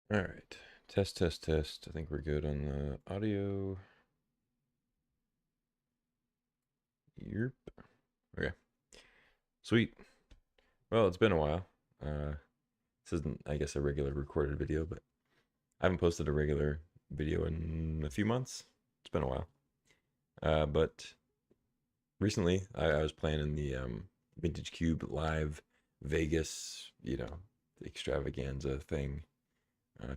All right. Test, test, test. I think we're good on the audio. Yep. Okay. Sweet. Well, it's been a while. This isn't, I guess, a regular recorded video, but I haven't posted a regular video in a few months. It's been a while. But recently, I was playing in the Vintage Cube Live Vegas, extravaganza thing,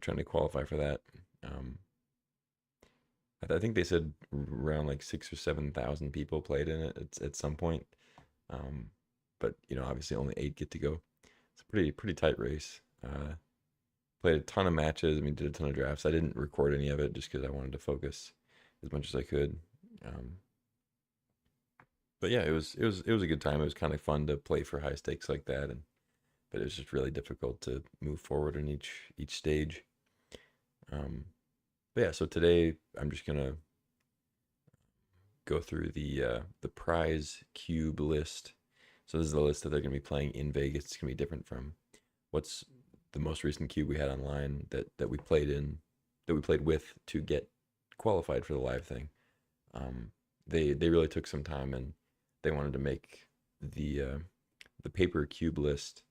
trying to qualify for that. Um, I think they said around like 6 or 7 thousand people played in it at some point. Um, but obviously only 8 get to go. It's a pretty tight race. Played a ton of matches. I mean, did a ton of drafts. I didn't record any of it just because I wanted to focus as much as I could. Um, but yeah, it was a good time. It was kind of fun to play for high stakes like that, and but it was just really difficult to move forward in each stage. Um, but yeah, so today I'm just gonna go through the prize cube list. So this is the list that they're going to be playing in Vegas. It's going to be different from what's the most recent cube we had online that we played in, that we played with to get qualified for the live thing. Um, they really took some time, and they wanted to make the paper cube list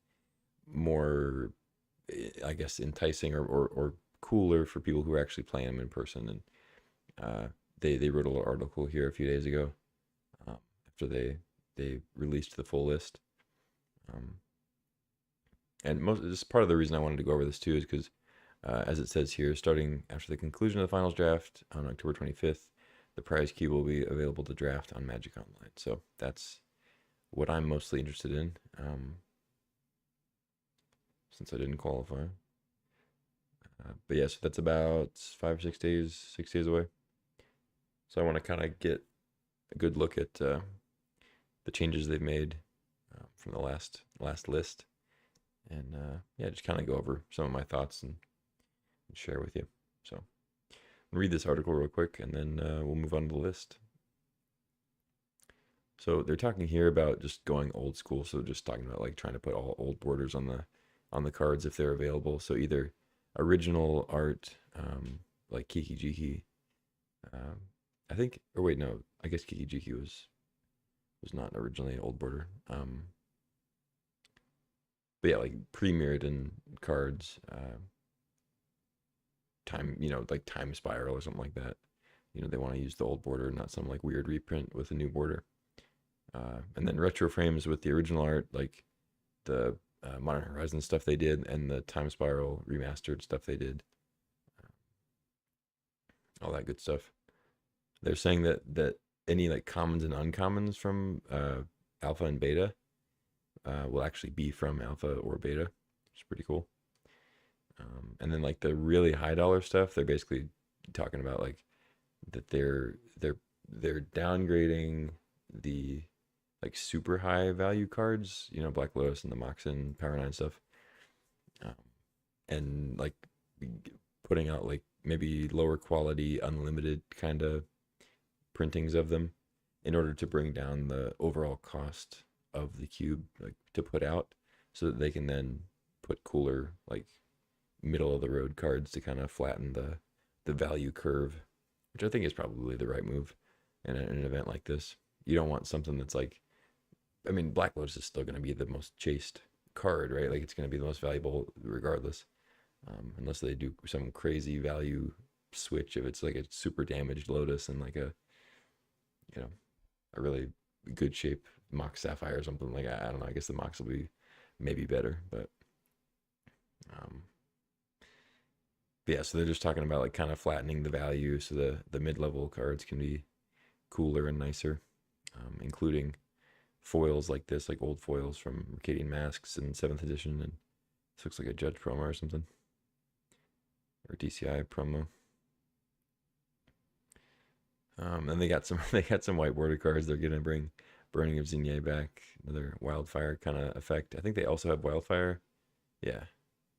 more, I guess, enticing or cooler for people who are actually playing them in person. And they wrote a little article here a few days ago, after they released the full list. Um, and most this is part of the reason I wanted to go over this too is because, as it says here, starting after the conclusion of the finals draft on October 25th, the prize key will be available to draft on Magic Online. So that's what I'm mostly interested in, since I didn't qualify. But yeah, so that's about 5 or 6 days, 6 days away. So I want to kind of get a good look at the changes they've made from the last list, and yeah, just kind of go over some of my thoughts and share with you. So I'll read this article real quick, and then we'll move on to the list. So they're talking here about just going old school. So just talking about like trying to put all old borders on the cards if they're available. So either original art, like Kiki Jiki. Um, I think, or wait, no, I guess Kiki Jiki was not originally an old border. But yeah, like pre-Mirrodin cards, time, like Time Spiral or something like that. They want to use the old border, not some like weird reprint with a new border. And then retro frames with the original art, like the Modern Horizon stuff they did, and the Time Spiral remastered stuff they did, all that good stuff. They're saying that any like commons and uncommons from alpha and beta will actually be from alpha or beta, which is pretty cool. And then like the really high dollar stuff, they're basically talking about like that they're downgrading the like super high value cards, Black Lotus and the Moxen Power 9 stuff, um, and like putting out like maybe lower quality unlimited kind of printings of them in order to bring down the overall cost of the cube, like to put out, so that they can then put cooler like middle of the road cards to kind of flatten the value curve, which I think is probably the right move in an event like this. You don't want something that's like, I mean, Black Lotus is still going to be the most chased card, right? Like it's going to be the most valuable regardless, unless they do some crazy value switch. If it's like a super damaged Lotus and like you know, a really good shape Mox Sapphire or something, like I don't know. I guess the Mox will be maybe better, um, but yeah. So they're just talking about like kind of flattening the value so the mid level cards can be cooler and nicer, including foils like this, like old foils from Mercadian Masks in 7th edition, and this looks like a Judge promo or something, or DCI promo. And they got some they got some white border cards. They're gonna bring Burning of Xingye back, another wildfire kind of effect. I think they also have wildfire. Yeah,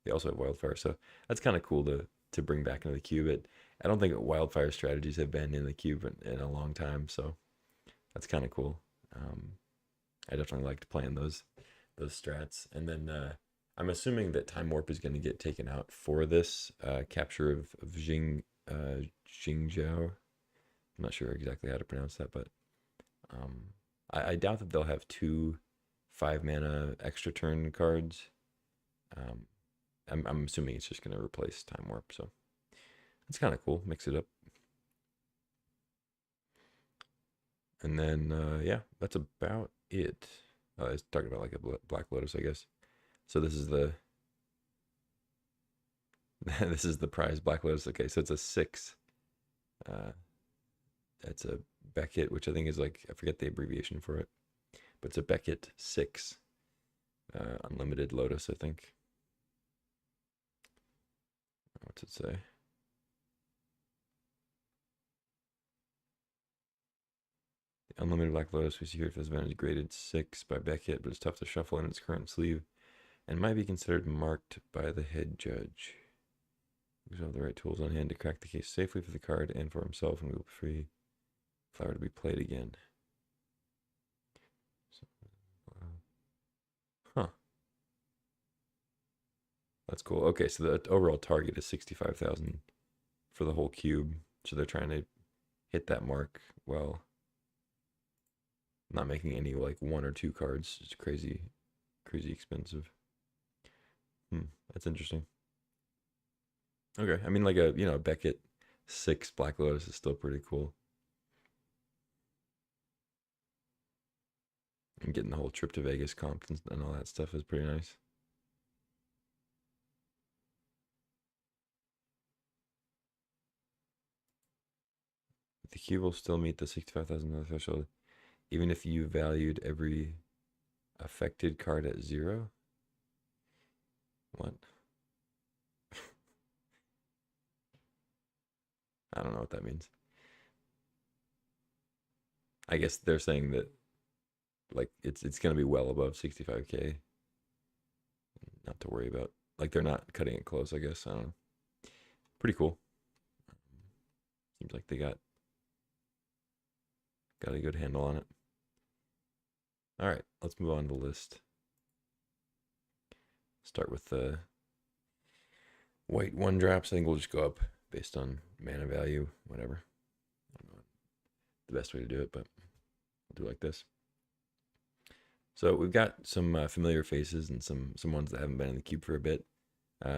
they also have wildfire. So that's kind of cool to bring back into the cube. I don't think wildfire strategies have been in the cube in a long time, so that's kind of cool. I definitely liked playing those strats. And then I'm assuming that Time Warp is going to get taken out for this capture of Xingjiao. I'm not sure exactly how to pronounce that, but um, I doubt that they'll have two 5 mana extra turn cards. Um, I'm assuming it's just going to replace Time Warp, so it's kind of cool. Mix it up. And then, yeah, that's about it. I was talking about like a Black Lotus, I guess. So this is the this is the prize Black Lotus. Okay, so it's a 6. That's a Beckett, which I think is like, I forget the abbreviation for it, but it's a Beckett 6 unlimited Lotus, I think. What's it say? The unlimited Black Lotus we see here if this event is graded 6 by Beckett, but it's tough to shuffle in its current sleeve and might be considered marked by the head judge. He have the right tools on hand to crack the case safely for the card and for himself, and we will be free flower to be played again. So, huh. That's cool. Okay, so the overall target is 65,000 for the whole cube. So they're trying to hit that mark while not making any like 1 or 2 cards. It's crazy expensive. That's interesting. Okay, I mean like a Beckett 6 Black Lotus is still pretty cool. And getting the whole trip to Vegas comp and all that stuff is pretty nice. The cube will still meet the 65,000 threshold, even if you valued every affected card at 0. What? I don't know what that means. I guess they're saying that like it's gonna be well above 65K. Not to worry about. Like they're not cutting it close, I guess. I don't know. Pretty cool. Seems like they got a good handle on it. All right, let's move on to the list. Start with the white 1-drops. I think we'll just go up based on mana value, whatever. I don't know the best way to do it, but we'll do like this. So we've got some familiar faces and some ones that haven't been in the cube for a bit.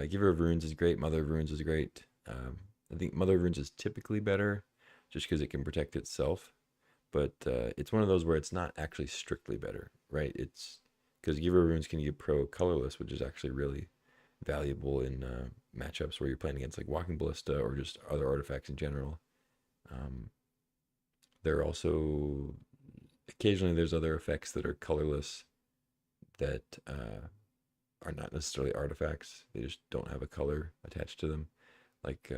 Giver of Runes is great. Mother of Runes is great. I think Mother of Runes is typically better just because it can protect itself. But it's one of those where it's not actually strictly better, right? It's because Giver of Runes can give pro colorless, which is actually really valuable in matchups where you're playing against like Walking Ballista or just other artifacts in general. There are also occasionally there's other effects that are colorless that are not necessarily artifacts. They just don't have a color attached to them, like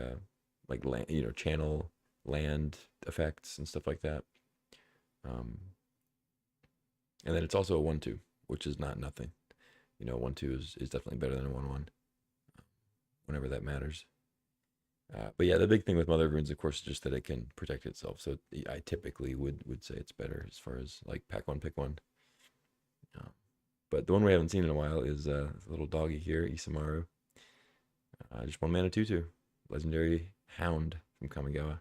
land, channel land effects and stuff like that. And then it's also a 1/2, which is not nothing. 1/2 is definitely better than a 1/1, whenever that matters. But yeah, the big thing with Mother of Runes, of course, is just that it can protect itself. So I typically would say it's better as far as like pack one, pick one. But the one we haven't seen in a while is the little doggy here, Isamaru. Just 1 mana 2/2. Legendary Hound from Kamigawa.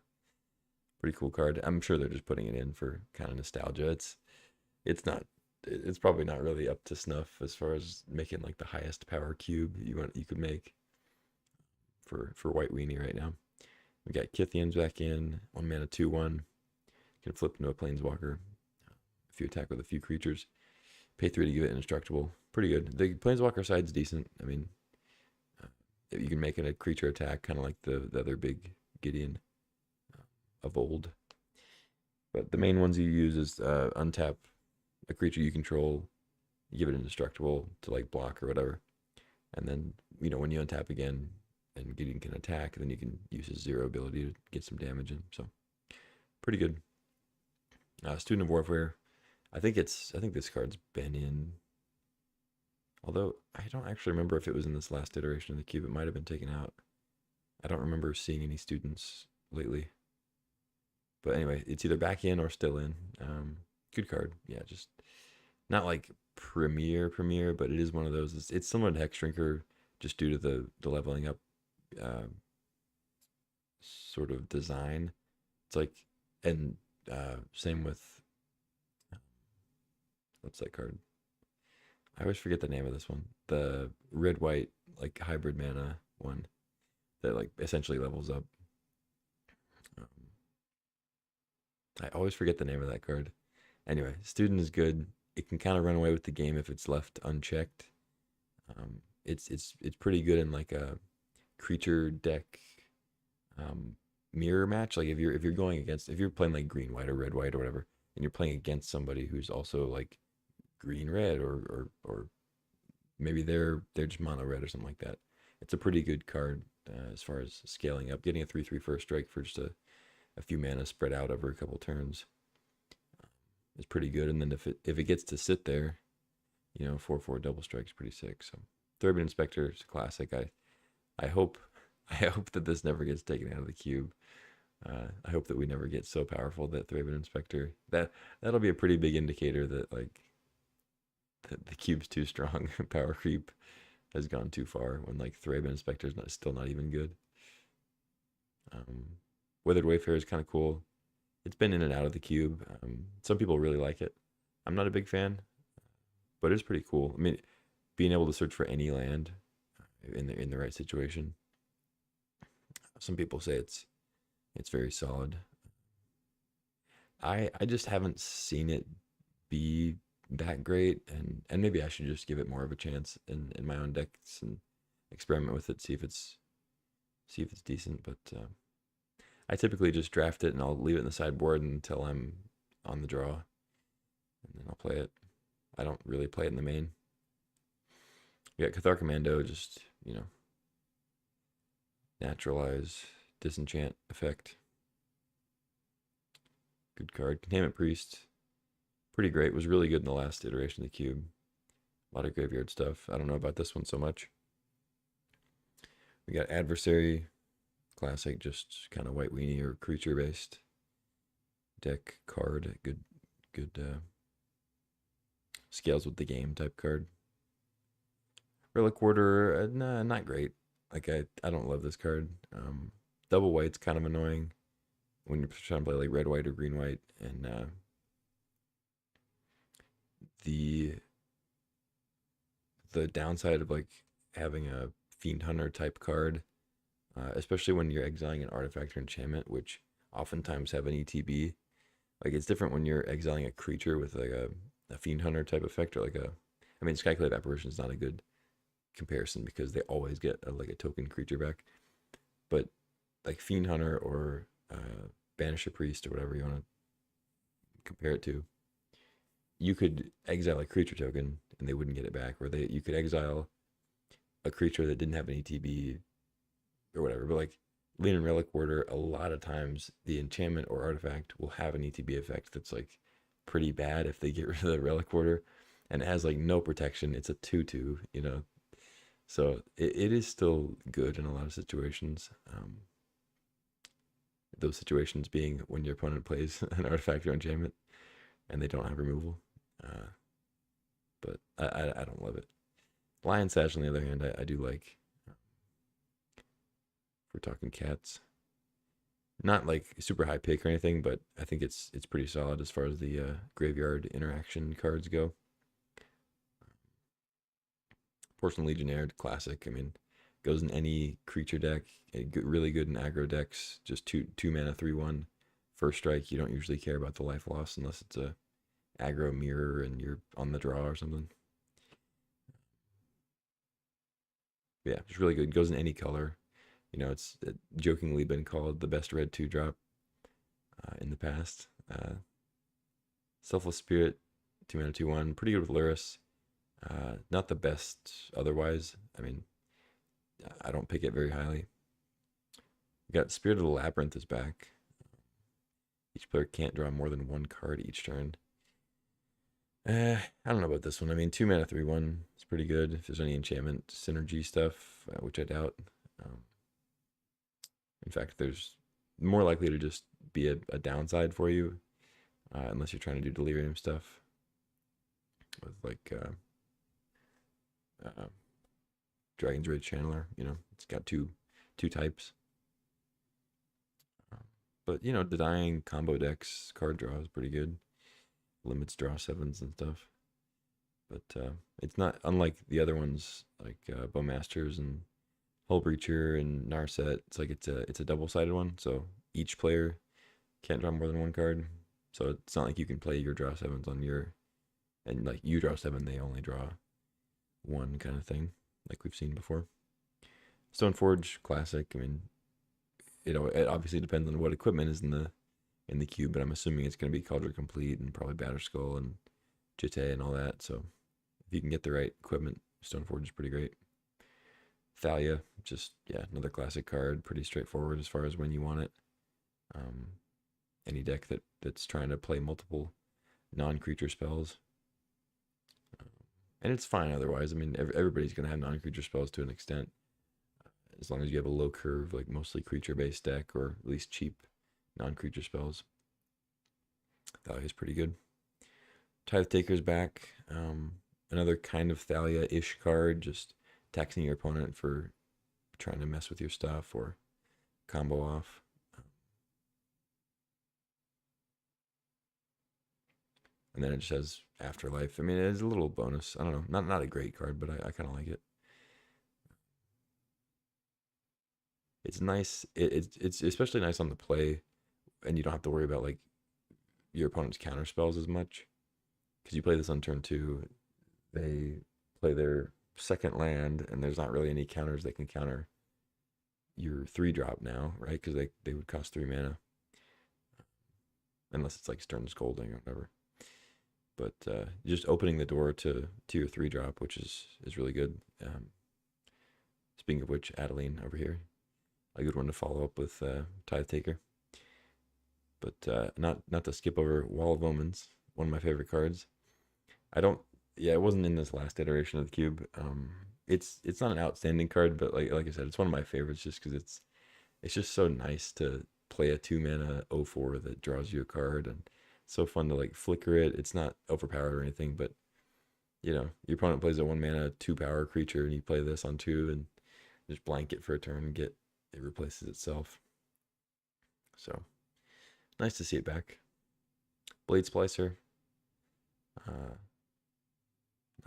Pretty cool card. I'm sure they're just putting it in for kind of nostalgia. It's probably not really up to snuff as far as making like the highest power cube you could make for White Weenie right now. We got Kythians back in, 1 mana 2/1. Can flip into a Planeswalker if you attack with a few creatures. Pay 3 to give it indestructible. Pretty good. The Planeswalker side's decent. I mean, you can make it a creature attack, kind of like the other big Gideon of old. But the main ones you use is untap a creature you control, give it indestructible to like block or whatever. And then, when you untap again and Gideon can attack, then you can use his 0 ability to get some damage in. So pretty good. Student of Warfare. I think this card's been in, although I don't actually remember if it was in this last iteration of the cube. It might have been taken out. I don't remember seeing any students lately. But anyway, it's either back in or still in. Good card. Yeah, just not like premier, but it is one of those. It's similar to Hex Shrinker, just due to the leveling up uh, sort of design. It's like, and same with what's that card? I always forget the name of this one. The red white like hybrid mana one that like essentially levels up. Um, I always forget the name of that card. Anyway, student is good. It can kind of run away with the game if it's left unchecked. It's pretty good in like a creature deck um, mirror match. Like if you're going against, if you're playing like green white or red white or whatever, and you're playing against somebody who's also like green red or maybe they're just mono red or something like that. It's a pretty good card as far as scaling up. Getting a 3/3 first strike for just a few mana spread out over a couple turns is pretty good. And then if it gets to sit there, 4/4 double strike's pretty sick. So Threadbane Inspector is a classic. I hope I hope that this never gets taken out of the cube. I hope that we never get so powerful that Thraben Inspector that'll be a pretty big indicator that like the cube's too strong. Power creep has gone too far when like Thraben Inspector is still not even good. Withered Wayfarer is kind of cool. It's been in and out of the cube. Some people really like it. I'm not a big fan, but it's pretty cool. I mean, being able to search for any land in the right situation. Some people say it's very solid. I just haven't seen it be that great, and maybe I should just give it more of a chance in my own decks and experiment with it, see if it's decent. But I typically just draft it and I'll leave it in the sideboard until I'm on the draw, and then I'll play it. I don't really play it in the main. We got Cathar Commando, just naturalize, disenchant effect. Good card. Containment Priest, pretty great. Was really good in the last iteration of the cube. A lot of graveyard stuff. I don't know about this one so much. We got Adversary, classic, just kind of white weenie or creature based deck card. Good scales with the game type card. Relic Warder, nah, not great. Like I don't love this card. Double white's kind of annoying when you're trying to play like red white or green white, and the downside of like having a Fiend Hunter type card, especially when you're exiling an artifact or enchantment, which oftentimes have an ETB. Like it's different when you're exiling a creature with like a Fiend Hunter type effect, or like I mean, Skyclave Apparition is not a good comparison because they always get like a token creature back, but like Fiend Hunter or Banisher Priest or whatever you want to compare it to, you could exile a creature token and they wouldn't get it back, or you could exile a creature that didn't have an ETB or whatever. But like Leonin Relic Warder, a lot of times the enchantment or artifact will have an ETB effect that's like pretty bad if they get rid of the Relic Warder, and it has like no protection. It's a 2/2, so it is still good in a lot of situations. Those situations being when your opponent plays an artifact or enchantment and they don't have removal. But I don't love it. Lion Sash, on the other hand, I do like. If we're talking cats, not like super high pick or anything, but I think it's pretty solid as far as the graveyard interaction cards go. Porcelain Legionnaire, classic. I mean, goes in any creature deck. Really good in aggro decks. Just two mana, 3/1. First strike. You don't usually care about the life loss unless it's a aggro mirror and you're on the draw or something. Yeah, it's really good. Goes in any color. It's jokingly been called the best red 2-drop in the past. Selfless Spirit, 2 mana, 2/1. Pretty good with Lurrus. Not the best otherwise. I mean, I don't pick it very highly. We got Spirit of the Labyrinth is back. Each player can't draw more than one card each turn. I don't know about this one. I mean, 2 mana, 3/1 is pretty good. If there's any enchantment synergy stuff, which I doubt. In fact, there's more likely to just be a downside for you, unless you're trying to do delirium stuff. with like uh, Dragon's Rage Channeler. You know, it's got two types. But you know, denying combo decks card draw is pretty good. Limits draw sevens and stuff. But it's not unlike the other ones like Bowmasters and Hull Breacher and Narset. It's like it's a double sided one, so each player can't draw more than one card. So it's not like you can play your draw sevens on your and like you draw seven, they only draw one kind of thing, like we've seen before. Stoneforge Classic. I mean, you know, it obviously depends on what equipment is in the cube, but I'm assuming it's going to be Cauldron Complete and probably Batterskull and Jitte and all that. So if you can get the right equipment, Stoneforge is pretty great. Thalia, just yeah, another classic card, pretty straightforward as far as when you want it. Um, any deck that's trying to play multiple non-creature spells, and it's fine otherwise. I mean, everybody's going to have non-creature spells to an extent, as long as you have a low curve, like mostly creature-based deck, or at least cheap non-creature spells. Thalia's pretty good. Tithe Taker's back. Another kind of Thalia-ish card, just taxing your opponent for trying to mess with your stuff or combo off. And then it just has Afterlife. I mean, it is a little bonus. I don't know, not a great card, but I kind of like it. It's nice. It's especially nice on the play, and you don't have to worry about like your opponent's counter spells as much because you play this on turn two. They play their second land, and there's not really any counters that can counter your 3-drop now, right? Because they would cost 3 mana, unless it's like Stern Scolding or whatever. But just opening the door to your 3-drop, which is really good. Speaking of which, Adeline over here, a good one to follow up with Tithe Taker. But not to skip over Wall of Omens, one of my favorite cards. I don't. Yeah, it wasn't in this last iteration of the cube. It's not an outstanding card, but like I said, it's one of my favorites just because it's just so nice to play a 2 mana 0/4 that draws you a card, and it's so fun to like flicker it. It's not overpowered or anything, but you know your opponent plays a 1 mana 2 power creature, and you play this on 2 and just blank it for a turn and get it replaces itself. So nice to see it back. Blade Splicer. Uh,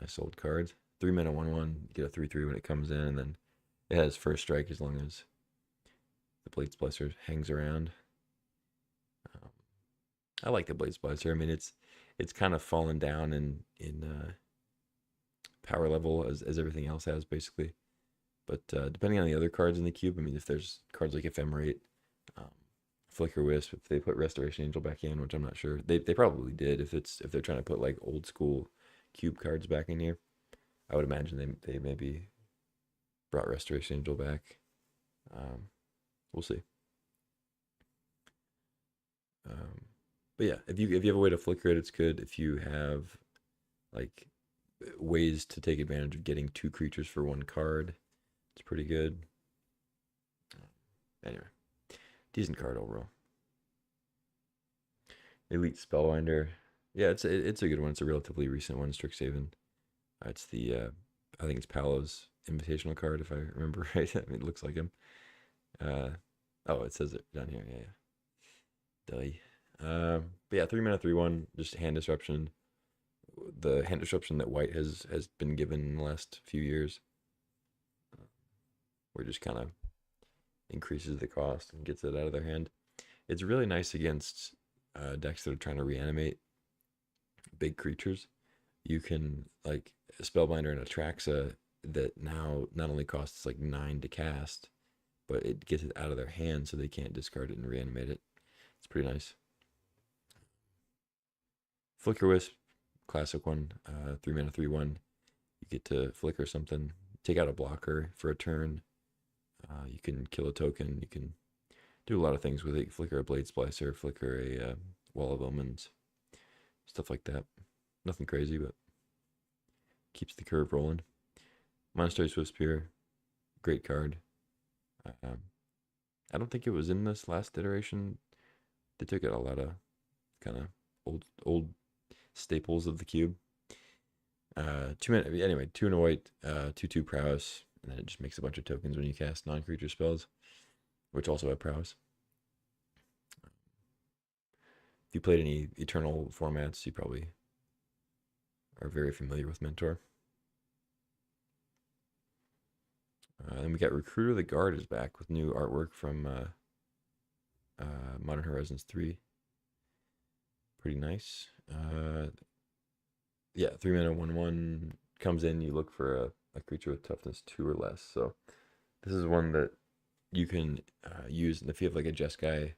nice old card. 3 mana 1/1. Get a 3/3 when it comes in, and then it has first strike as long as the Blade Splicer hangs around. I like the Blade Splicer. I mean, it's kind of fallen down in power level as everything else has basically. But depending on the other cards in the cube, I mean, if there's cards like Ephemerate, um, Flicker Wisp, if they put Restoration Angel back in, which I'm not sure, they probably did. If they're trying to put like old school cube cards back in here, I would imagine they maybe brought Restoration Angel back. We'll see. But yeah, if you have a way to flicker it, it's good. If you have like ways to take advantage of getting 2 creatures for 1 card, it's pretty good. Anyway, decent card overall. Elite Spellbinder. Yeah, it's a good one. It's a relatively recent one, Strixhaven. It's the I think it's Paolo's invitational card if I remember right. I mean, it looks like him. Oh, it says it down here. Yeah. But yeah, 3 mana 3/1, just hand disruption. The hand disruption that White has been given in the last few years, where it just kind of increases the cost and gets it out of their hand. It's really nice against decks that are trying to reanimate big creatures. You can like Spellbinder and Atraxa that now not only costs like 9 to cast, but it gets it out of their hand so they can't discard it and reanimate it. It's pretty nice. Flicker Wisp, classic one, 3 mana 3/1. You get to flicker something, take out a blocker for a turn. You can kill a token. You can do a lot of things with it. Flicker a Blade Splicer, flicker a Wall of Omens, stuff like that. Nothing crazy, but keeps the curve rolling. Monastery Swiftspear, great card. I don't think it was in this last iteration. They took out a lot of kind of old staples of the cube. 2 mana. Anyway, 2 and a white, 2/2 prowess, and then it just makes a bunch of tokens when you cast non-creature spells, which also have prowess. If you played any Eternal formats, you probably are very familiar with Mentor. Then we got Recruiter the Guard is back with new artwork from Modern Horizons 3. Pretty nice. Yeah, 3 mana, 1/1 comes in. You look for a creature with toughness 2 or less. So this is one that you can use if you have like a Jeskai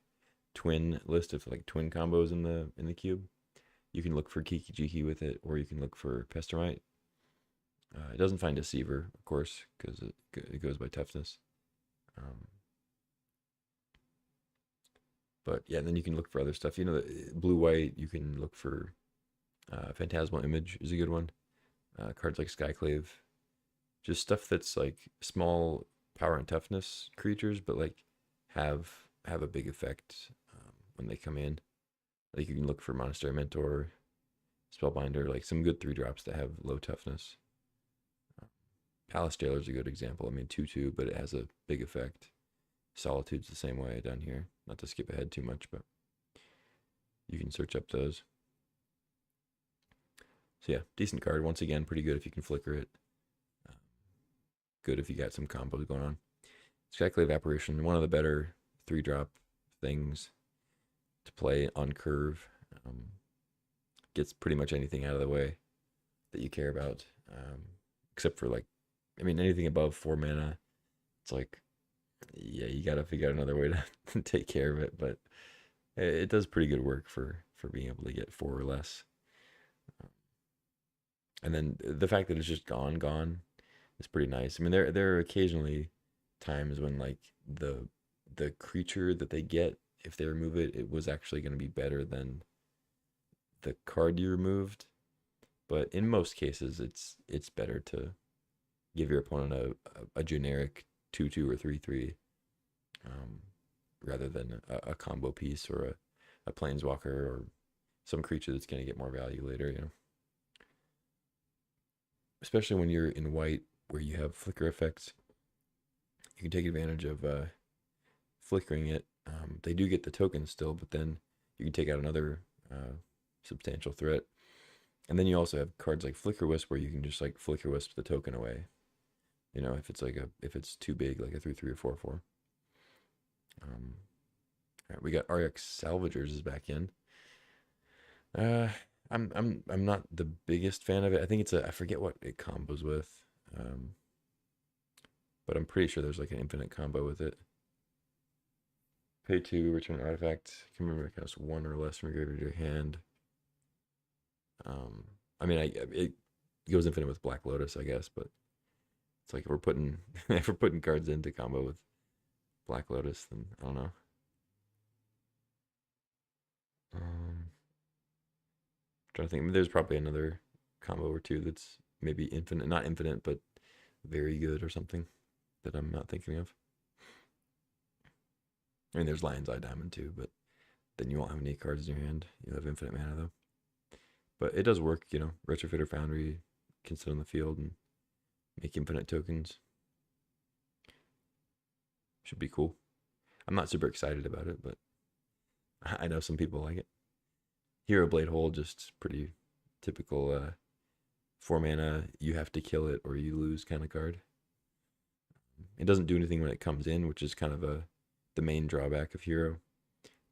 twin list of like twin combos in the cube. You can look for Kiki Jiki with it, or you can look for Pestermite. It doesn't find Deceiver, of course, because it goes by toughness. But yeah, then you can look for other stuff. You know, blue-white, you can look for Phantasmal Image is a good one. Cards like Skyclave. Just stuff that's like small power and toughness creatures, but like have a big effect when they come in. Like you can look for Monastery Mentor, Spellbinder, like some good 3-drops that have low toughness. Palace Jailer is a good example. I mean, 2/2, but it has a big effect. Solitude's the same way down here. Not to skip ahead too much, but you can search up those. So yeah, decent card. Once again, pretty good if you can flicker it. Good if you got some combos going on. Skyclave Apparition, one of the better 3-drop things to play on curve. Gets pretty much anything out of the way that you care about, except for like, I mean, anything above 4 mana. It's like, yeah, you gotta figure out another way to take care of it, but it does pretty good work for being able to get 4 or less. And then the fact that it's just gone is pretty nice. I mean, there are occasionally times when like the creature that they get, if they remove it, it was actually going to be better than the card you removed. But in most cases, it's better to give your opponent a generic 2/2 or 3/3, rather than a combo piece or a planeswalker or some creature that's going to get more value later. You know, especially when you're in white where you have flicker effects, you can take advantage of flickering it. They do get the tokens still, but then you can take out another substantial threat. And then you also have cards like Flicker Wisp where you can just like Flicker Wisp the token away. You know, if it's too big, like a 3/3 or 4/4. All right, we got RX Salvagers is back in. I'm not the biggest fan of it. I think it's I forget what it combos with. But I'm pretty sure there's like an infinite combo with it. Pay 2, return artifact. Can remember it costs 1 or less from your graveyard to your hand. I mean, it goes infinite with Black Lotus, I guess, but it's like if we're putting if we're putting cards into combo with Black Lotus, then I don't know. Trying to think. I mean, there's probably another combo or two that's maybe infinite, not infinite, but very good or something that I'm not thinking of. I mean, there's Lion's Eye Diamond too, but then you won't have any cards in your hand. You'll have infinite mana though. But it does work, you know. Retrofitter Foundry can sit on the field and make infinite tokens. Should be cool. I'm not super excited about it, but I know some people like it. Hero Blade Hole, just pretty typical 4 mana, you have to kill it or you lose kind of card. It doesn't do anything when it comes in, which is kind of the main drawback of Hero.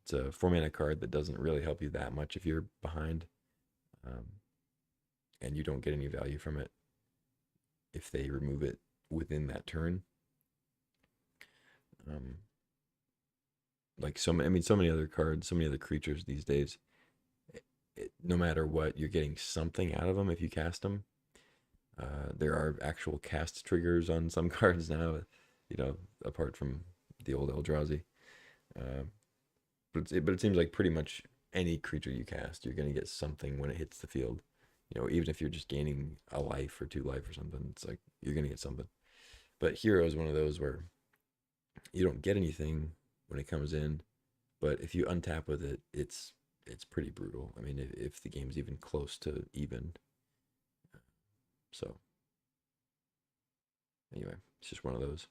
It's a 4 mana card that doesn't really help you that much if you're behind. And you don't get any value from it if they remove it within that turn. Like so many other cards, so many other creatures these days, no matter what, you're getting something out of them if you cast them. There are actual cast triggers on some cards now, you know, apart from the old Eldrazi. But it seems like pretty much any creature you cast, you're going to get something when it hits the field. You know, even if you're just gaining a life or 2 life or something, it's like you're going to get something. But Hero is one of those where you don't get anything when it comes in, but if you untap with it, it's pretty brutal. I mean, if the game's even close to even, So anyway, it's just one of those.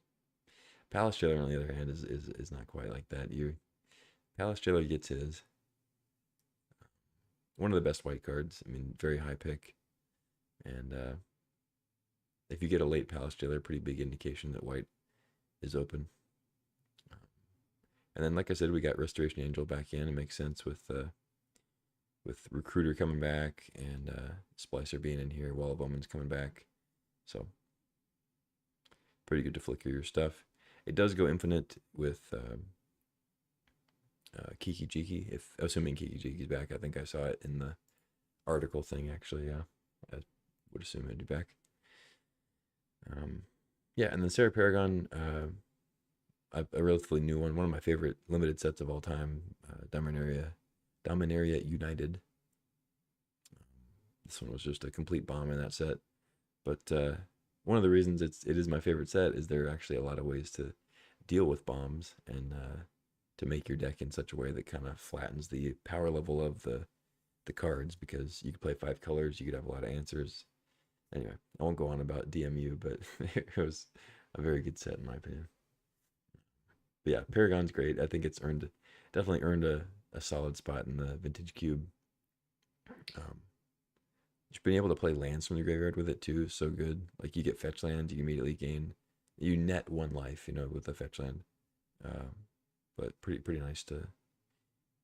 Palace Jailer, on the other hand, is not quite like that. Palace Jailer gets his one of the best white cards. I mean, very high pick, and if you get a late Palace Jailer, pretty big indication that white is open. And then, like I said, we got Restoration Angel back in. It makes sense with Recruiter coming back and Splicer being in here. Wall of Omens coming back, so pretty good to flicker your stuff. It does go infinite with Kiki Jiki. If assuming Kiki Jiki's back, I think I saw it in the article thing. Actually, yeah, I would assume it'd be back. Yeah, and then Sarah Paragon, a relatively new one of my favorite limited sets of all time, Dominaria United. This one was just a complete bomb in that set, but one of the reasons it is my favorite set is there are actually a lot of ways to deal with bombs and to make your deck in such a way that kind of flattens the power level of the cards, because you could play 5 colors, you could have a lot of answers. Anyway, I won't go on about DMU, but it was a very good set in my opinion. But yeah, Paragon's great. I think it's definitely earned a solid spot in the Vintage Cube. Just being able to play lands from the graveyard with it too is so good. Like, you get fetch lands, you immediately gain, you net 1 life, with the fetch land. But pretty nice to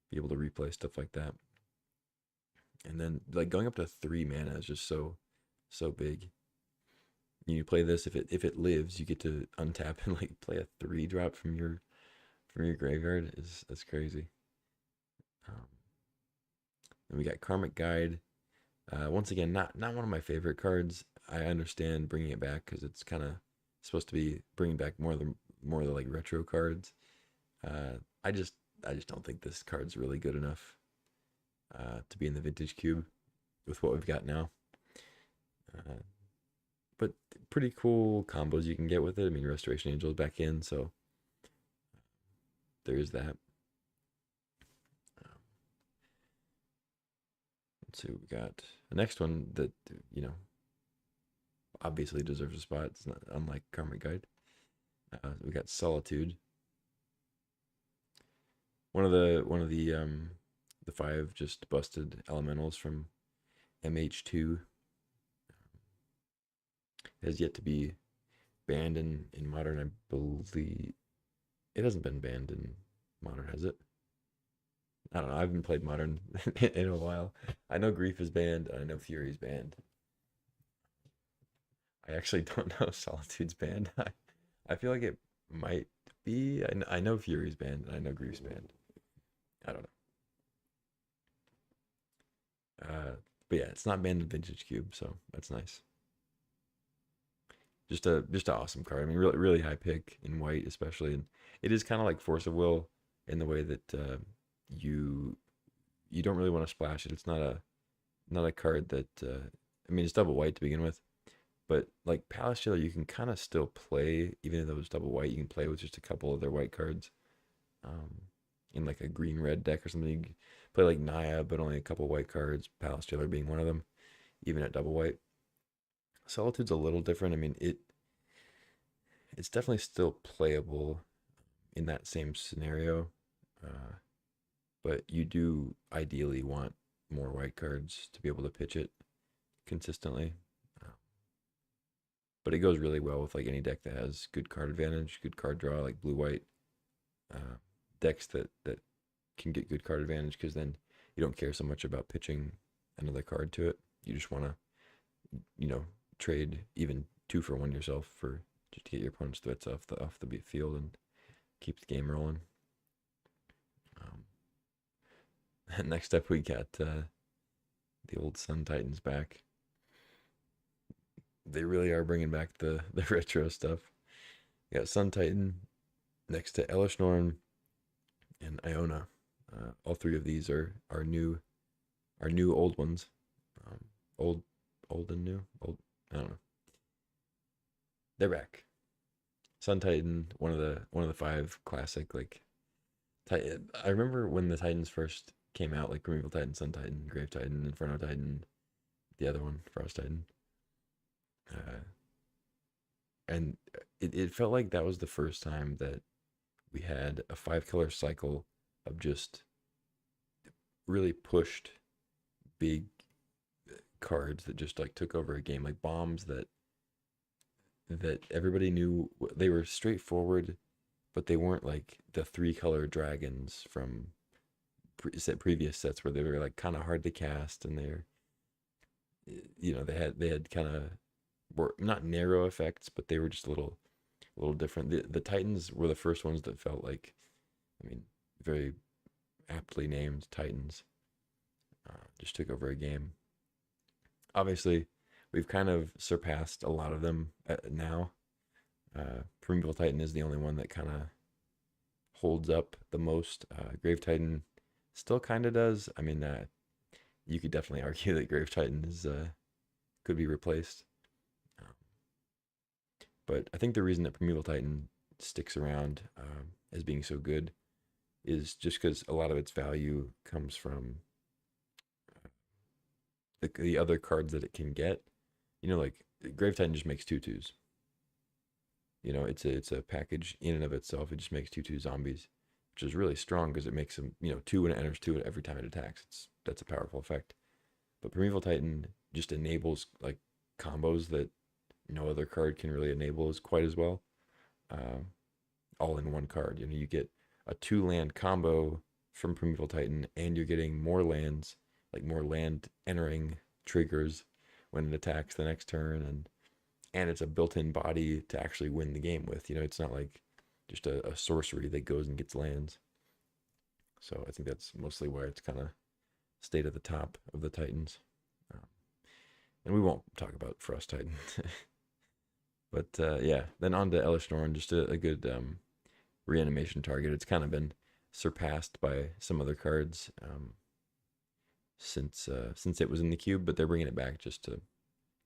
be able to replay stuff like that. And then like going up to 3 mana is just so big. You play this, if it lives, you get to untap and like play a 3-drop from your graveyard. That's crazy. Then we got Karmic Guide. Once again, not one of my favorite cards. I understand bringing it back because it's kind of supposed to be bringing back more of the like retro cards. I just don't think this card's really good enough to be in the Vintage Cube with what we've got now. But pretty cool combos you can get with it. I mean, Restoration Angel is back in, so there's that. Let's see what we got. The next one that, obviously deserves a spot. It's not unlike Karmic Guide. We got Solitude. One of the 5 just busted elementals from MH2 has yet to be banned in Modern. I believe it hasn't been banned in Modern, has it? I don't know. I haven't played Modern in a while. I know Grief is banned. I know Fury is banned. I actually don't know if Solitude's banned. I feel like it might be. I know Fury's banned, and I know Grief's banned. I don't know. But yeah, it's not banned in Vintage Cube, so that's nice. Just an awesome card. I mean, really high pick in white, especially, and it is kind of like Force of Will in the way that you don't really want to splash it. It's not a card that I mean, it's double white to begin with, but like Palace Jailer, you can kind of still play, even though it's double white. You can play with just a couple of their white cards, in like a green-red deck or something. You can play like Naya, but only a couple white cards. Palace Jailer being one of them, even at double white. Solitude's a little different. I mean, it's definitely still playable in that same scenario, but you do ideally want more white cards to be able to pitch it consistently. But it goes really well with like any deck that has good card advantage, good card draw, like blue white decks that can get good card advantage, because then you don't care so much about pitching another card to it. You just want to, trade even 2 for 1 yourself for just to get your opponent's threats off the field and keep the game rolling. Next up, we got the old Sun Titans back. They really are bringing back the retro stuff. We got Sun Titan next to Elesh Norn and Iona. All 3 of these are new old ones. Old and new. Old, I don't know. They're back. Sun Titan, one of the 5 classic like. I remember when the Titans first came out, like Primeval Titan, Sun Titan, Grave Titan, Inferno Titan, the other one, Frost Titan. uh, and it felt like that was the first time that we had a 5 color cycle of just really pushed big cards that just like took over a game, like bombs that everybody knew they were straightforward, but they weren't like the 3 color dragons from previous sets where they were like kind of hard to cast, and they're, they had kind of, were not narrow effects, but they were just a little different. The Titans were the first ones that felt like, I mean, very aptly named Titans, just took over a game. Obviously, we've kind of surpassed a lot of them now. Primeval Titan is the only one that kind of holds up the most. Grave Titan still kind of does. I mean, you could definitely argue that Grave Titan is could be replaced. Um, but I think the reason that Primeval Titan sticks around as being so good is just because a lot of its value comes from the other cards that it can get. Like Grave Titan just makes 2/2s. It's a package in and of itself. It just makes 2/2 zombies, which is really strong because it makes them, two when it enters, two every time it attacks. That's a powerful effect. But Primeval Titan just enables like combos that no other card can really enable as quite as well. Uh, all in one card. You get a 2 land combo from Primeval Titan, and you're getting more lands, like more land entering triggers when it attacks the next turn, and it's a built-in body to actually win the game with. It's not like just a sorcery that goes and gets lands. So I think that's mostly why it's kind of stayed at the top of the Titans. Um, and we won't talk about Frost Titan. But yeah, then on to Elesh Norn, just a good reanimation target. It's kind of been surpassed by some other cards since it was in the cube, but they're bringing it back just to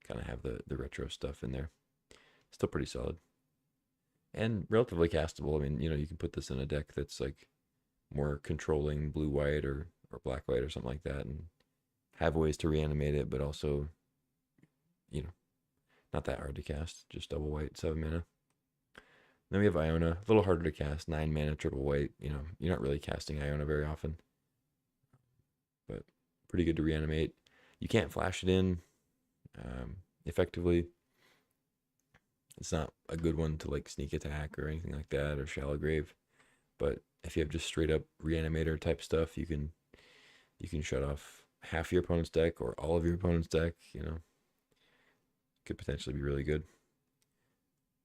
kind of have the retro stuff in there. Still pretty solid and relatively castable. I mean, you can put this in a deck that's like more controlling blue white or black white or something like that, and have ways to reanimate it, but also, you know, not that hard to cast. Just double white, 7 mana. Then we have Iona, a little harder to cast, 9 mana, triple white. You're not really casting Iona very often, but pretty good to reanimate. You can't flash it in effectively. It's not a good one to like sneak attack or anything like that, or shallow grave. But if you have just straight up reanimator type stuff, you can shut off half your opponent's deck or all of your opponent's deck. Could potentially be really good.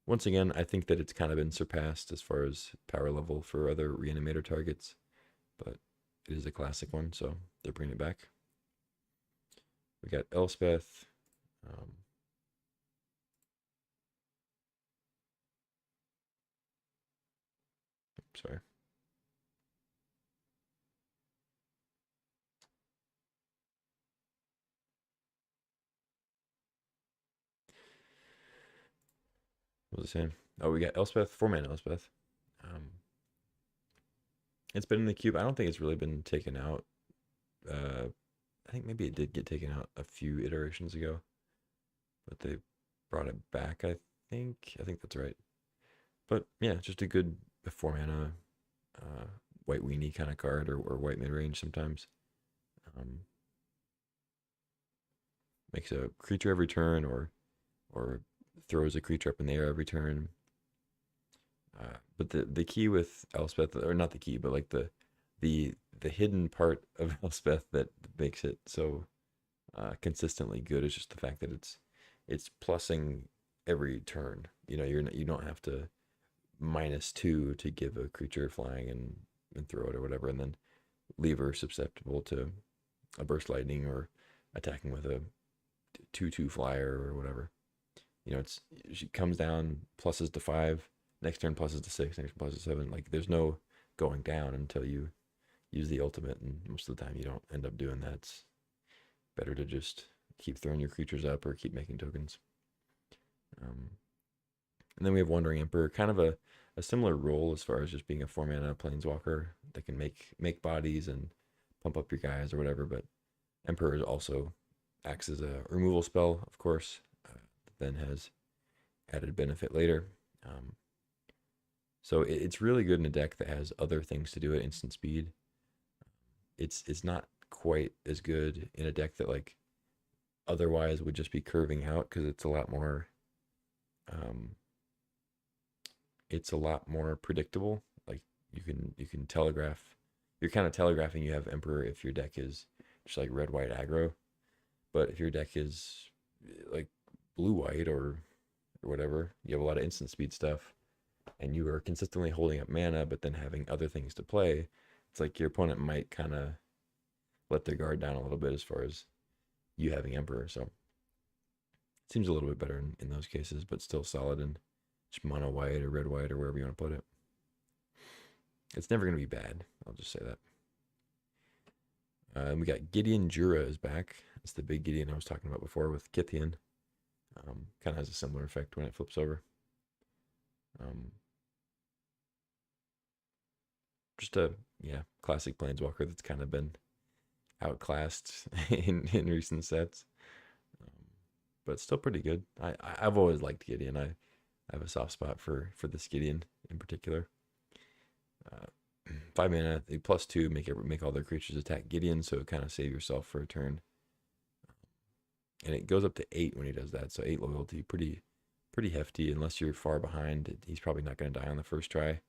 Once again, I think that it's kind of been surpassed as far as power level for other reanimator targets, but it is a classic one, so they're bringing it back. We got Elspeth. Sorry. What was I saying? Oh, we got Elspeth, 4 mana Elspeth. It's been in the cube. I don't think it's really been taken out. I think maybe it did get taken out a few iterations ago, but they brought it back. I think that's right. But yeah, just a good 4 mana white weenie kind of card, or white mid range sometimes. Um, Makes a creature every turn, or throws a creature up in the air every turn. But the key with Elspeth, or not the key, but like the hidden part of Elspeth that makes it so consistently good is just the fact that it's plussing every turn. You don't have to -2 to give a creature flying and throw it or whatever, and then leave her susceptible to a burst lightning or attacking with a 2/2 flyer or whatever. She comes down, pluses to 5, next turn pluses to 6, next turn pluses to 7. Like there's no going down until you use the ultimate, and most of the time you don't end up doing that. It's better to just keep throwing your creatures up or keep making tokens. And then we have Wandering Emperor, kind of a similar role as far as just being a 4 mana planeswalker that can make bodies and pump up your guys or whatever. But Emperor also acts as a removal spell, of course. then has added benefit later. Um, so it's really good in a deck that has other things to do at instant speed. It's not quite as good in a deck that like otherwise would just be curving out because um, it's a lot more predictable. Like you can telegraph. You're kind of telegraphing you have Emperor if your deck is just like red white aggro, but if your deck is like blue white or whatever, you have a lot of instant speed stuff, and you are consistently holding up mana, but then having other things to play. It's like your opponent might kind of let their guard down a little bit as far as you having Emperor. So it seems a little bit better in those cases, but still solid in just mono white or red white or wherever you want to put it. It's never going to be bad. I'll just say that. We got Gideon Jura is back. It's the big Gideon I was talking about before with Kythian. Kind of has a similar effect when it flips over. Just a classic Planeswalker that's kind of been outclassed in recent sets, but still pretty good. I've always liked Gideon. I have a soft spot for this Gideon in particular. 5 mana, +2, make all their creatures attack Gideon, so kind of save yourself for a turn. And it goes up to 8 when he does that, so 8 loyalty, pretty hefty. Unless you're far behind, he's probably not going to die on the first try.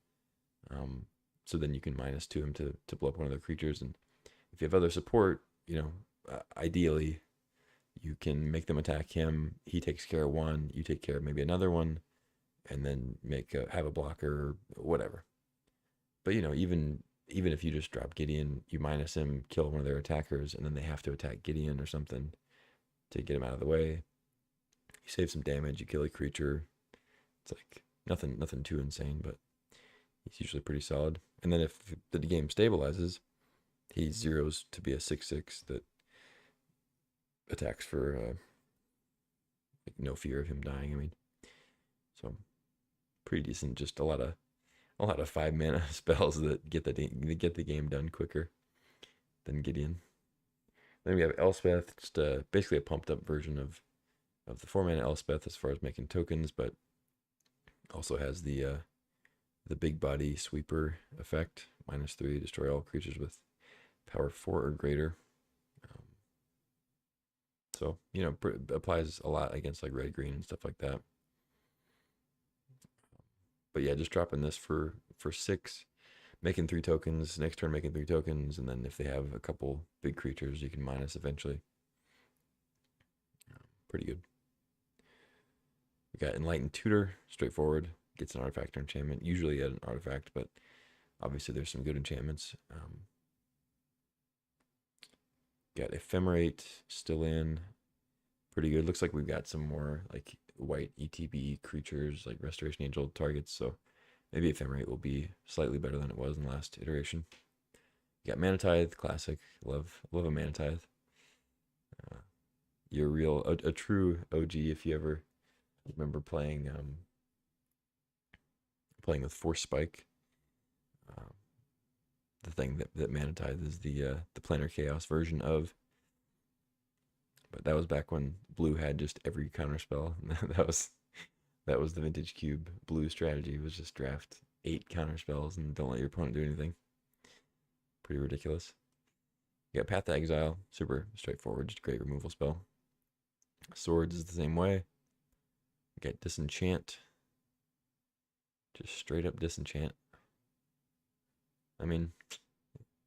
So then you can -2 him to blow up one of their creatures, and if you have other support, ideally you can make them attack him. He takes care of one, you take care of maybe another one, and then have a blocker or whatever. But even if you just drop Gideon, you minus him, kill one of their attackers, and then they have to attack Gideon or something to get him out of the way. You save some damage, you kill a creature. It's like nothing too insane, but he's usually pretty solid. And then if the game stabilizes, he zeros to be a 6/6 that attacks for no fear of him dying. I mean, so pretty decent. Just a lot of 5 mana spells that get the game done quicker than Gideon. Then we have Elspeth, just basically a pumped up version of the 4 mana Elspeth as far as making tokens, but also has the big body sweeper effect, -3, destroy all creatures with power 4 or greater. So applies a lot against like red green and stuff like that. But yeah, just dropping this for 6, making 3 tokens, next turn making 3 tokens, and then if they have a couple big creatures, you can minus eventually. Pretty good. We got Enlightened Tutor, straightforward, gets an artifact or enchantment, usually an artifact, but obviously there's some good enchantments. Got Ephemerate still in, pretty good. Looks like we've got some more like white ETB creatures, like Restoration Angel targets, so maybe Ephemerate will be slightly better than it was in the last iteration. You got Mana Tithe, classic. Love a Mana Tithe. You're a true OG if you ever remember playing with Force Spike. The thing that Mana Tithe is the Planar Chaos version of. But that was back when blue had just every counterspell. that was the Vintage Cube blue strategy, was just draft 8 counterspells and don't let your opponent do anything. Pretty ridiculous. You got Path to Exile, super straightforward, just a great removal spell. Swords is the same way. You got Disenchant, just straight up Disenchant. I mean,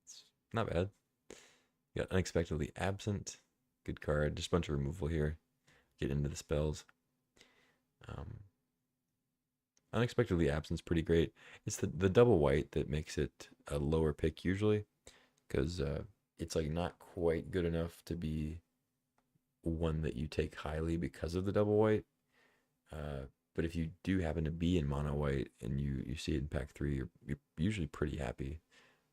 it's not bad. You got Unexpectedly Absent, good card, just a bunch of removal here. Get into the spells. Unexpectedly Absent's pretty great. It's the double white that makes it a lower pick usually, because it's like not quite good enough to be one that you take highly because of the double white. But if you do happen to be in mono white and you see it in pack 3, you're usually pretty happy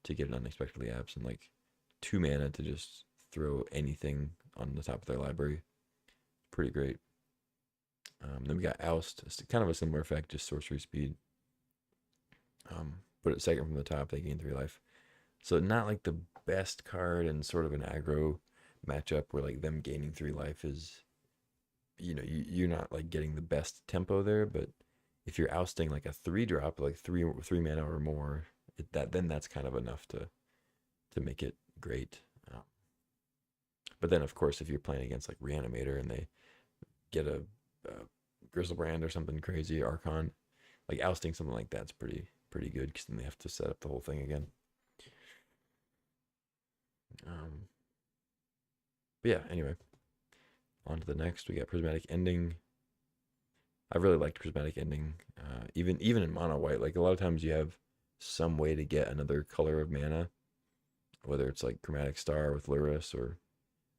to get an Unexpectedly Absent, like 2 mana to just throw anything on the top of their library. Pretty great. Then we got Oust. It's kind of a similar effect, just sorcery speed. Put it second from the top, they gain 3 life. So not like the best card in sort of an aggro matchup where like them gaining 3 life is, you're not like getting the best tempo there, but if you're ousting like a 3 drop, like three mana or more, then that's kind of enough to make it great. Um, but then of course if you're playing against like Reanimator and they get a Griselbrand or something crazy, Archon, like ousting something like that's pretty good because then they have to set up the whole thing again. Um, but yeah, anyway, on to the next. We got Prismatic Ending. I really liked Prismatic Ending, even in mono white. Like a lot of times you have some way to get another color of mana, whether it's like Chromatic Star with Lurrus or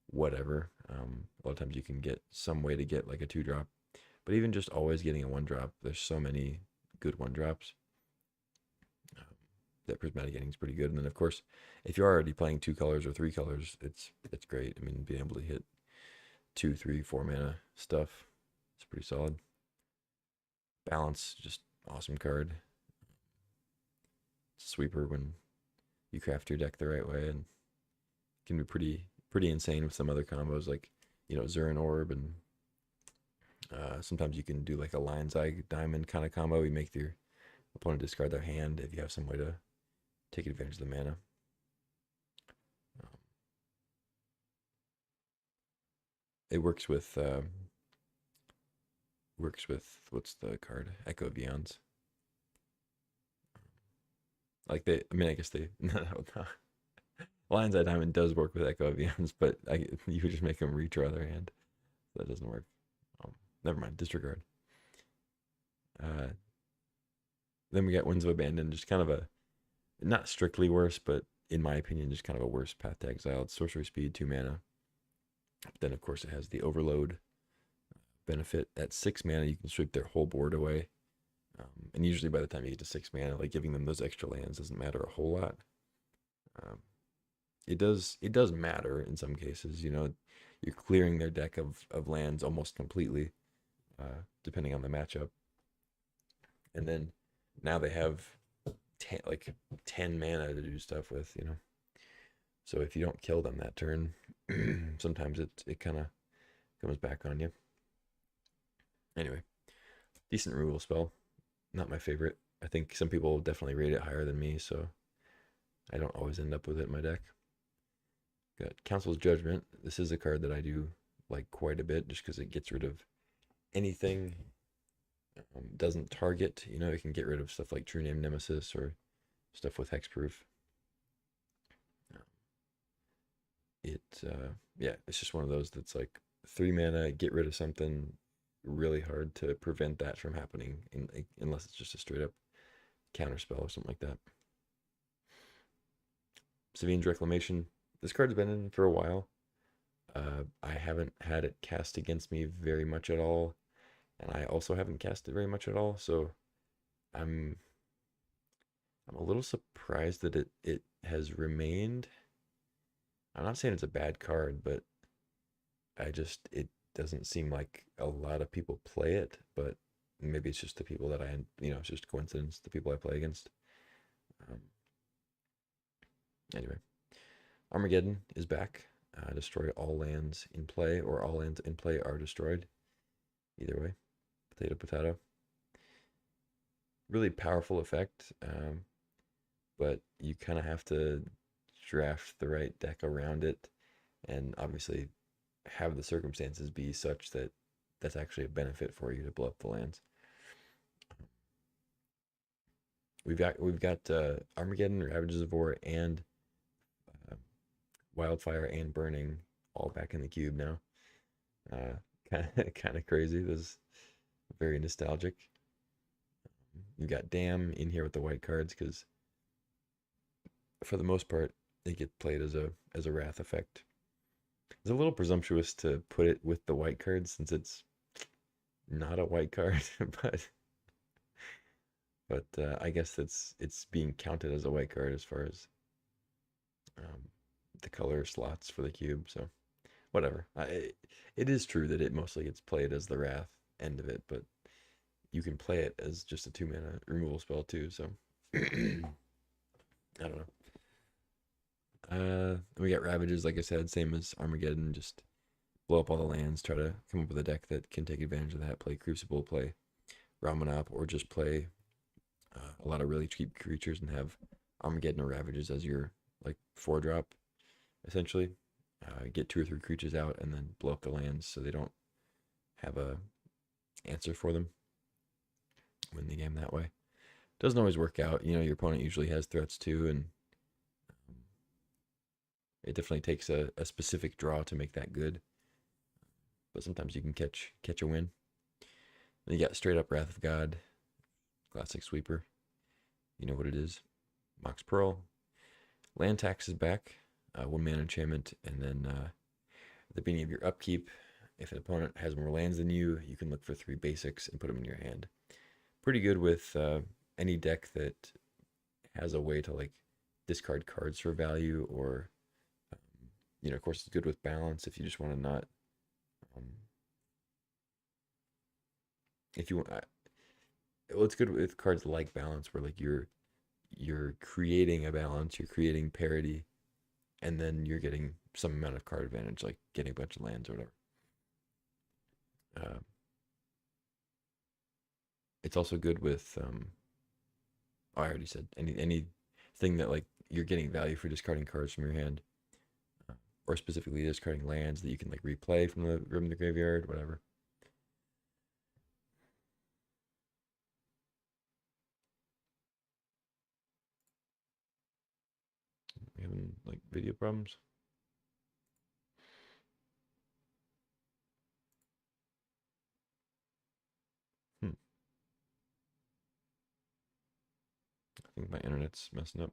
whatever. A lot of times you can get some way to get like a 2 drop, but even just always getting a 1 drop, there's so many good 1 drops that Prismatic Ending is pretty good. And then of course, if you're already playing 2 colors or 3 colors, it's great. I mean, being able to hit 2, 3, 4 mana stuff, it's pretty solid. Balance, just awesome card. Sweeper when you craft your deck the right way, and can be pretty insane with some other combos like Zuran Orb, and sometimes you can do like a Lion's Eye Diamond kind of combo. You make your opponent discard their hand if you have some way to take advantage of the mana. It works with what's the card? Echo of Eons. Like I guess they no. Lion's Eye Diamond does work with Echo of Eons, but you could just make them redraw their hand. That doesn't work. Never mind. Disregard. Then we got Winds of Abandon, just kind of a not strictly worse, but in my opinion, just kind of a worse Path to Exile. It's sorcery speed, 2 mana. But then of course it has the Overload benefit. At 6 mana, you can sweep their whole board away. And usually by the time you get to 6 mana, like giving them those extra lands doesn't matter a whole lot. It does matter in some cases. You're clearing their deck of lands almost completely, depending on the matchup. And then now they have 10 mana to do stuff with. So if you don't kill them that turn, sometimes it kind of comes back on you. Anyway, decent removal spell. Not my favorite. I think some people definitely rate it higher than me, so I don't always end up with it in my deck. Got Council's Judgment. This is a card that I do like quite a bit just because it gets rid of anything. Doesn't target. It can get rid of stuff like True Name Nemesis or stuff with hexproof. It's just one of those that's like 3 mana, get rid of something. Really hard to prevent that from happening unless it's just a straight up counterspell or something like that. Sevinne's Reclamation. This card's been in for a while. I haven't had it cast against me very much at all, and I also haven't cast it very much at all. So I'm a little surprised that it has remained. I'm not saying it's a bad card, but it doesn't seem like a lot of people play it, but maybe it's just the people that it's just a coincidence, the people I play against. Anyway, Armageddon is back. Destroy all lands in play, or all lands in play are destroyed. Either way, potato, potato. Really powerful effect, but you kind of have to draft the right deck around it, and obviously have the circumstances be such that that's actually a benefit for you to blow up the lands. We've got Armageddon, Ravages of War, and Wildfire and Burning all back in the cube now. Kind of crazy. This is very nostalgic. You got Dam in here with the white cards because for the most part they get played as a wrath effect. It's a little presumptuous to put it with the white cards since it's not a white card, but I guess it's being counted as a white card as far as the color slots for the cube. So whatever. It is true that it mostly gets played as the wrath end of it, but you can play it as just a 2 mana removal spell too. So I don't know. We got Ravages, like I said, same as Armageddon, just blow up all the lands, try to come up with a deck that can take advantage of that, play Crucible, play Ramanop, or just play a lot of really cheap creatures and have Armageddon or Ravages as your like 4-drop, essentially. Get 2 or 3 creatures out and then blow up the lands so they don't have a answer for them. Win the game that way. Doesn't always work out. You know, your opponent usually has threats too, and it definitely takes a specific draw to make that good. But sometimes you can catch a win. Then you got straight up Wrath of God, classic sweeper. You know what it is. Mox Pearl. Land tax is back. 1-mana enchantment, and then at the beginning of your upkeep, if an opponent has more lands than you, you can look for 3 basics and put them in your hand. Pretty good with any deck that has a way to like discard cards for value, or you know, of course, it's good with balance if you just want to not. If you want, well, it's good with cards like balance, where like you're creating a balance, you're creating parity, and then you're getting some amount of card advantage, like getting a bunch of lands or whatever. It's also good with I already said anything that like you're getting value for discarding cards from your hand, or specifically discarding lands that you can like replay from the graveyard, whatever. You having like video problems? Hmm. I think my internet's messing up.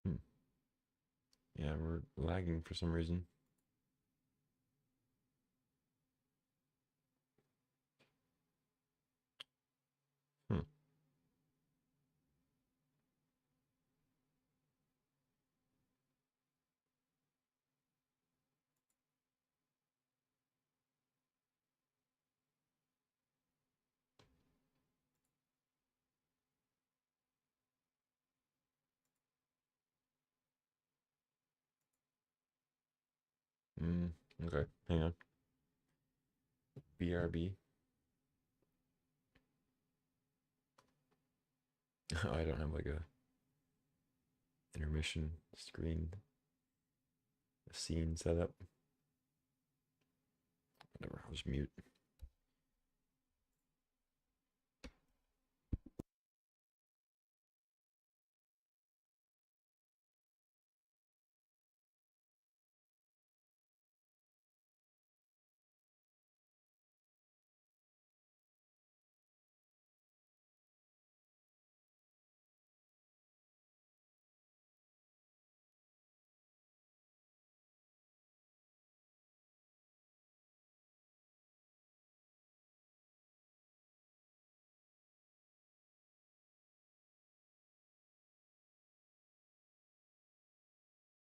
Hmm. Yeah, we're lagging for some reason. Hmm. Okay, hang on. BRB. I don't have like a intermission screen, a scene set up. Whatever, I'll just mute.